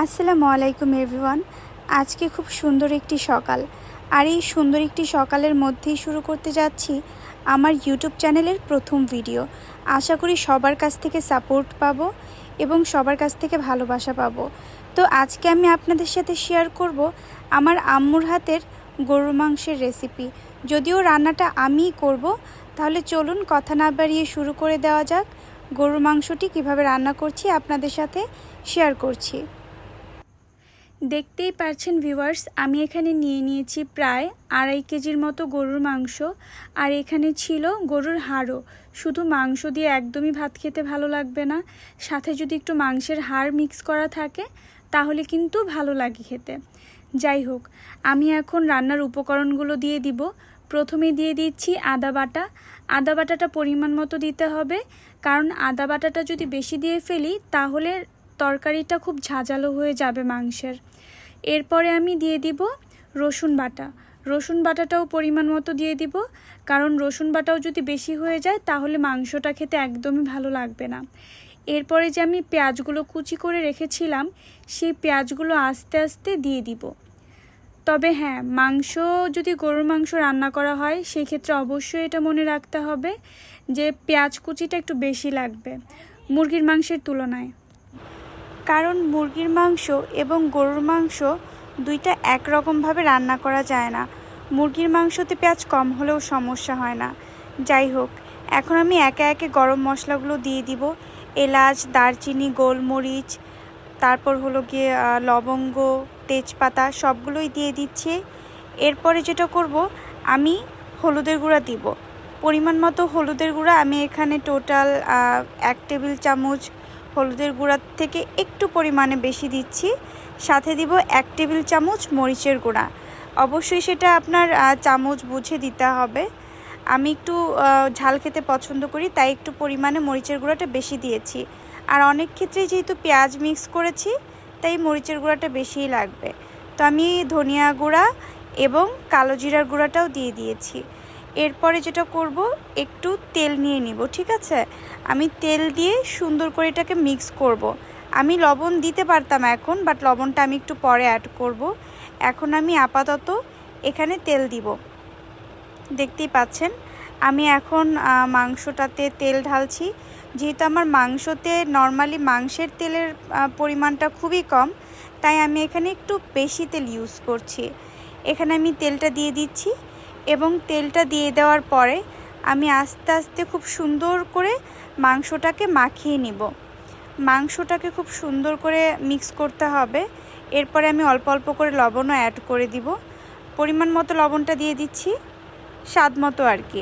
আসসালামু আলাইকুম এভরিওয়ান। আজকে খুব সুন্দর একটি সকাল, আর এই সুন্দর একটি সকালের মধ্যেই শুরু করতে যাচ্ছি আমার ইউটিউব চ্যানেলের প্রথম ভিডিও। আশা করি সবার কাছ থেকে সাপোর্ট পাবো এবং সবার কাছ থেকে ভালোবাসা পাবো। তো আজকে আমি আপনাদের সাথে শেয়ার করব আমার আম্মুর হাতের গরুর মাংসের রেসিপি। যদিও রান্নাটা আমিই করব, তাহলে চলুন কথা না বাড়িয়ে শুরু করে দেওয়া যাক। গরুর মাংসটি কিভাবে রান্না করছি আপনাদের সাথে শেয়ার করছি। দেখতেই পারছেন ভিউয়ার্স, আমি এখানে নিয়ে নিয়েছি প্রায় 2.5 কেজির মতো গরুর মাংস। আর এখানে ছিল গরুর হাড়ও। শুধু মাংস দিয়ে একদমই ভাত খেতে ভালো লাগবে না, সাথে যদি একটু মাংসের হাড় মিক্স করা থাকে তাহলে কিন্তু ভালো লাগে খেতে। যাই হোক, আমি এখন রান্নার উপকরণগুলো দিয়ে দিব। প্রথমে দিয়ে দিচ্ছি আদা বাটা। আদা বাটাটা পরিমাণ মতো দিতে হবে, কারণ আদা বাটাটা যদি বেশি দিয়ে ফেলি তাহলে তরকারিটা খুব ঝাঁঝালো হয়ে যাবে মাংসের। এরপরে আমি দিয়ে দিব রসুন বাটা। রসুন বাটাটাও পরিমাণ মতো দিয়ে দিব, কারণ রসুন বাটাও যদি বেশি হয়ে যায় তাহলে মাংসটা খেতে একদমই ভালো লাগবে না। এরপরে যে আমি পেঁয়াজগুলো কুচি করে রেখেছিলাম, সেই পেঁয়াজগুলো আস্তে আস্তে দিয়ে দিব। তবে হ্যাঁ, মাংস যদি গরুর মাংস রান্না করা হয় সেই ক্ষেত্রে অবশ্যই এটা মনে রাখতে হবে যে পেঁয়াজ কুচিটা একটু বেশি লাগবে মুরগির মাংসের তুলনায়। কারণ মুরগির মাংস এবং গরুর মাংস দুইটা একরকমভাবে রান্না করা যায় না। মুরগির মাংসতে পেঁয়াজ কম হলেও সমস্যা হয় না। যাই হোক, এখন আমি একে একে গরম মশলাগুলো দিয়ে দিব। এলাচ, দারচিনি, গোলমরিচ, তারপর হলো গিয়ে লবঙ্গ, তেজপাতা সবগুলোই দিয়ে দিচ্ছি। এরপরে যেটা করব, আমি হলুদের গুঁড়া দিব। পরিমাণ মতো হলুদের গুঁড়া আমি এখানে টোটাল 1 টেবিল চামচ হলুদের গুঁড়ার থেকে একটু পরিমাণে বেশি দিচ্ছি। সাথে দিব 1 টেবিল চামচ মরিচের গুঁড়া। অবশ্যই সেটা আপনার চামচ বুঝে দিতে হবে। আমি একটু ঝাল খেতে পছন্দ করি, তাই একটু পরিমাণে মরিচের গুঁড়াটা বেশি দিয়েছি। আর অনেক ক্ষেত্রেই যেহেতু পেঁয়াজ মিক্স করেছি, তাই মরিচের গুঁড়াটা বেশিই লাগবে। তো আমি ধনিয়া গুঁড়া এবং কালো জিরার গুঁড়াটাও দিয়ে দিয়েছি। এরপরে যেটা করব, একটু তেল নিয়ে নিব, ঠিক আছে? আমি তেল দিয়ে সুন্দর করে এটাকে মিক্স করব। আমি লবণ দিতে পারতাম এখন, বাট লবণটা আমি একটু পরে অ্যাড করব। এখন আমি আপাতত এখানে তেল দিব। দেখতেই পাচ্ছেন আমি এখন মাংসটাতে তেল ঢালছি। যেহেতু আমার মাংসতে নর্মালি মাংসের তেলের পরিমাণটা খুবই কম, তাই আমি এখানে একটু বেশি তেল ইউজ করছি। এখানে আমি তেলটা দিয়ে দিচ্ছি এবং তেলটা দিয়ে দেওয়ার পরে আমি আস্তে আস্তে খুব সুন্দর করে মাংসটাকে মাখিয়ে নিব। মাংসটাকে খুব সুন্দর করে মিক্স করতে হবে। এরপরে আমি অল্প অল্প করে লবণও অ্যাড করে দিব। পরিমাণ মতো লবণটা দিয়ে দিচ্ছি, স্বাদ মতো আর কি।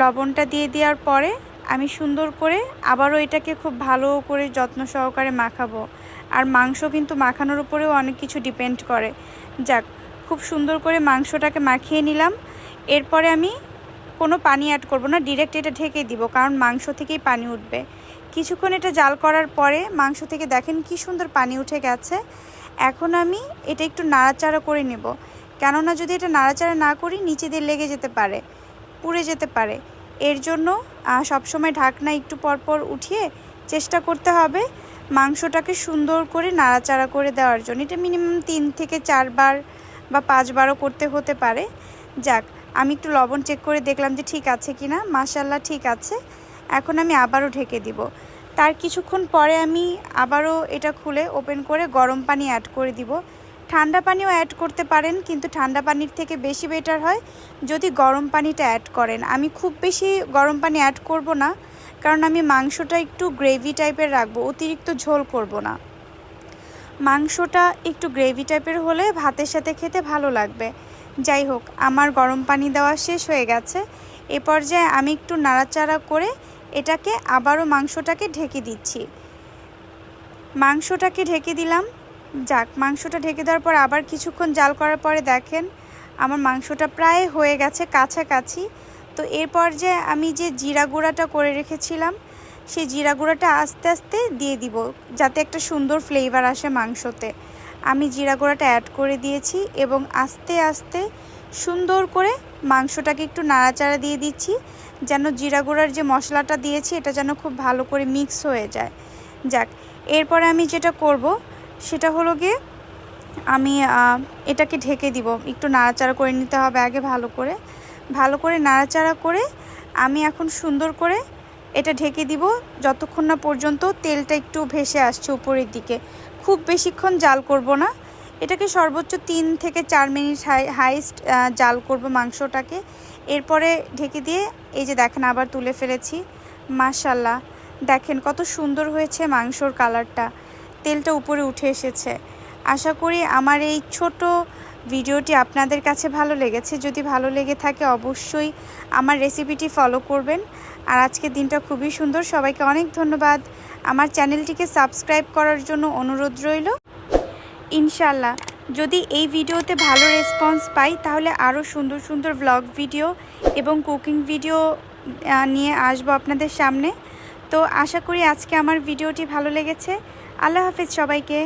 লবণটা দিয়ে দেওয়ার পরে আমি সুন্দর করে আবারও এটাকে খুব ভালো করে যত্ন সহকারে মাখাবো। আর মাংস কিন্তু মাখানোর উপরেও অনেক কিছু ডিপেন্ড করে। যাক, খুব সুন্দর করে মাংসটাকে মাখিয়ে নিলাম। এরপরে আমি কোনো পানি অ্যাড করব না, ডিরেক্ট এটা ঢেকে দিব, কারণ মাংস থেকেই পানি উঠবে। কিছুক্ষণ এটা জাল করার পরে মাংস থেকে দেখেন কি সুন্দর পানি উঠে গেছে। এখন আমি এটা একটু নাড়াচাড়া করে নেব, কেননা যদি এটা নাড়াচাড়া না করি নিচে দিয়ে লেগে যেতে পারে, পুড়ে যেতে পারে। এর জন্য সবসময় ঢাকনা একটু পরপর উঠিয়ে চেষ্টা করতে হবে মাংসটাকে সুন্দর করে নাড়াচাড়া করে দেওয়ার জন্য। এটা মিনিমাম 3 থেকে 4 বার বা 5 বারও করতে হতে পারে। যাক, আমি একটু লবণ চেক করে দেখলাম যে ঠিক আছে কি না। মাশাআল্লাহ, ঠিক আছে। এখন আমি আবারও ঢেকে দিব। তার কিছুক্ষণ পরে আমি আবারও এটা খুলে ওপেন করে গরম পানি অ্যাড করে দিব। ঠান্ডা পানিও অ্যাড করতে পারেন, কিন্তু ঠান্ডা পানির থেকে বেশি বেটার হয় যদি গরম পানিটা অ্যাড করেন। আমি খুব বেশি গরম পানি অ্যাড করব না, কারণ আমি মাংসটা একটু গ্রেভি টাইপের রাখবো, অতিরিক্ত ঝোল করব না। মাংসটা একটু গ্রেভি টাইপের হলে ভাতের সাথে খেতে ভালো লাগবে। যাই হোক, আমার গরম পানি দেওয়া শেষ হয়ে গেছে। এ পর্যায়ে আমি একটু নাড়াচাড়া করে এটাকে আবারও মাংসটাকে ঢেকে দিচ্ছি। মাংসটাকে ঢেকে দিলাম। যাক, মাংসটা ঢেকে দেওয়ার পর আবার কিছুক্ষণ জাল করার পরে দেখেন আমার মাংসটা প্রায় হয়ে গেছে কাছাকাছি। তো এর পর্যায়ে আমি যে জিরা গুঁড়াটা করে রেখেছিলাম, সেই জিরা গুঁড়াটা আস্তে আস্তে দিয়ে দিব, যাতে একটা সুন্দর ফ্লেভার আসে মাংসতে। আমি জিরা গুঁড়াটা অ্যাড করে দিয়েছি এবং আস্তে আস্তে সুন্দর করে মাংসটাকে একটু নাড়াচাড়া দিয়ে দিচ্ছি, যেন জিরা গুঁড়ার যে মশলাটা দিয়েছি এটা যেন খুব ভালো করে মিক্স হয়ে যায়। যাক, এরপরে আমি যেটা করব, সেটা হলো গিয়ে আমি এটাকে ঢেকে দিব। একটু নাড়াচাড়া করে নিতে হবে আগে ভালো করে নাড়াচাড়া করে আমি এখন সুন্দর করে এটা ঢেকে দিব যতক্ষণ না পর্যন্ত তেলটা একটু ভেসে আসছে উপরের দিকে। খুব বেশিক্ষণ জাল করব না, এটাকে সর্বোচ্চ 3 থেকে 4 মিনিট হাইস্ট জাল করব মাংসটাকে। এরপরে ঢেকে দিয়ে এই যে দেখেন আবার তুলে ফেলেছি। মাশাআল্লাহ, দেখেন কত সুন্দর হয়েছে মাংসর কালারটা, তেলটা উপরে উঠে এসেছে। আশা করি আমার এই ছোট ভিডিওটি আপনাদের কাছে ভালো লেগেছে। যদি ভালো লেগে থাকে অবশ্যই আমার রেসিপিটি ফলো করবেন। আর আজকের দিনটা খুবই সুন্দর। সবাইকে অনেক ধন্যবাদ। আমার চ্যানেলটিকে সাবস্ক্রাইব করার জন্য অনুরোধ রইল। ইনশাল্লাহ যদি এই ভিডিওতে ভালো রেসপন্স পাই তাহলে আরও সুন্দর সুন্দর ব্লগ ভিডিও এবং কুকিং ভিডিও নিয়ে আসবো আপনাদের সামনে। তো আশা করি আজকে আমার ভিডিওটি ভালো লেগেছে। আল্লাহ হাফেজ সবাইকে।